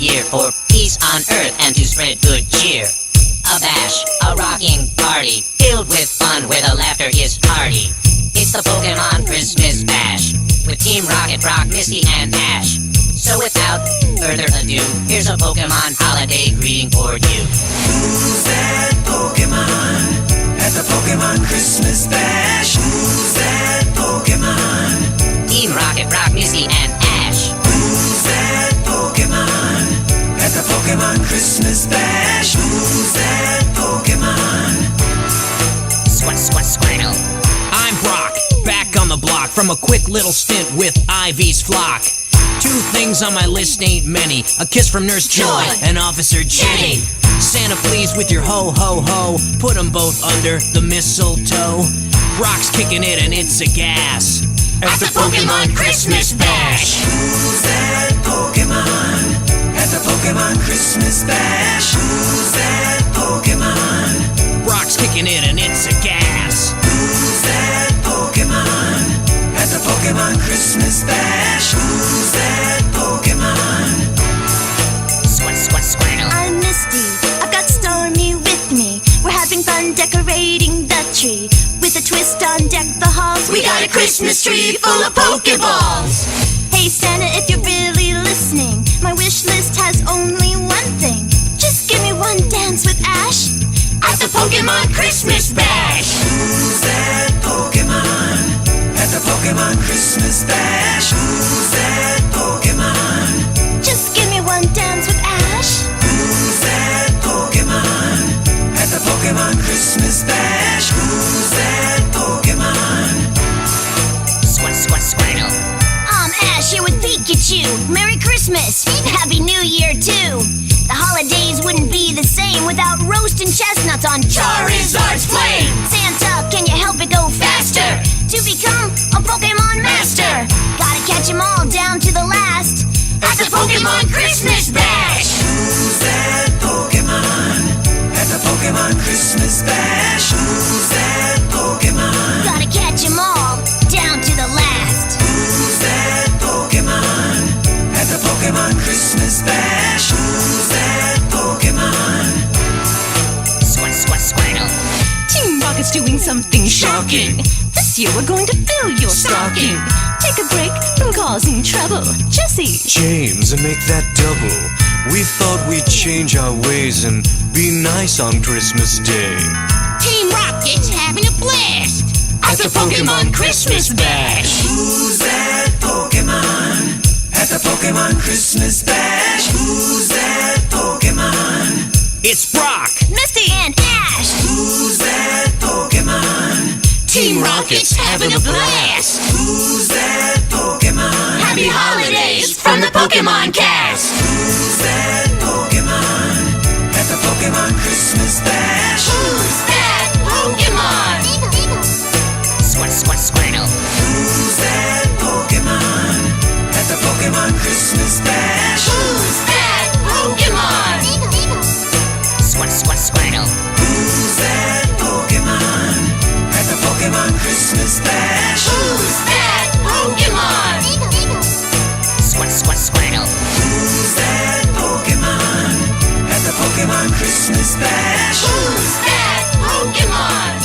year for peace on earth and to spread good cheer. A bash, a rocking party, filled with fun where the laughter is hearty. It's the Pokémon Christmas Bash, with Team Rocket, Brock, Misty, and Ash. So without further ado, here's a Pokémon holiday greeting for you. Who's that Pokémon at the Pokémon Christmas Bash? Who's that Pokémon? Team Rocket, Brock, Misty, and Ash. Who's that Pokémon at the Pokémon Christmas Bash? Who's that Pokémon? Squirtle. I'm Brock, back on the block from a quick little stint with Ivy's flock. Two things on my list ain't many: a kiss from Nurse Joy and Officer Jenny. Santa, please, with your ho-ho-ho, put them both under the mistletoe. Brock's kicking it and it's a gas at the Pokémon Christmas Bash. Who's that Pokémon at the Pokémon Christmas Bash? Who's that Pokémon? Brock's kicking it and it's a gas. Who's that Pokémon at the Pokémon Christmas Bash? Who's that Pokémon? Squirtle. I'm Misty, I've got Stormy with me. We're having fun decorating the tree. With a twist on deck the halls, We got a Christmas tree full of Pokeballs. Hey Santa, if you're really listening, my wish list has only one thing. Just give me one dance with Ash at the Pokémon Christmas Bash. Who's that Pokémon at the Pokémon Christmas Bash? Who's that Pokémon? Just give me one dance with Ash. Who's that Pokémon at the Pokémon Christmas Bash? Who's that Pokémon? Squirtle. I'm Ash here with Pikachu. Merry Christmas! Happy New Year too! The holidays wouldn't be the same without roasting chestnuts on Charizard's flame. Santa, can you help it go faster to become a Pokemon master? Gotta catch 'em all down to the last at the Pokémon Christmas Bash. Who's that Pokémon at the Pokémon Christmas Bash? Who's that Pokémon? Gotta catch 'em all down to the last. Who's that Pokémon at the Pokémon Christmas Bash? Who's that Pokémon? Squirtle. Team Rocket's doing something shocking. This year we're going to fill your stocking. Take a break from causing trouble. Jesse, James, and make that double. We thought we'd change our ways and be nice on Christmas Day. Team Rocket's having a blast at the Pokémon Christmas Bash. Who's that Pokémon at the Pokémon Christmas Bash? Who's that Pokémon? It's Brock, Misty, and Ash. Who's that Pokémon? Team Rocket's having a blast. Who's that Pokémon? Happy holidays from the Pokémon cast. Who's that Pokémon at the Pokémon Christmas Bash? Who's that Pokémon? Squirtle. Who's that Pokémon at the Pokémon Christmas Bash? Who's that Pokémon? Squirtle. Who's that Pokémon at the Pokémon Christmas Bash? Who's that Pokémon? Squirtle. Who's that Pokémon at the Pokémon Christmas Bash? Who's that Pokémon?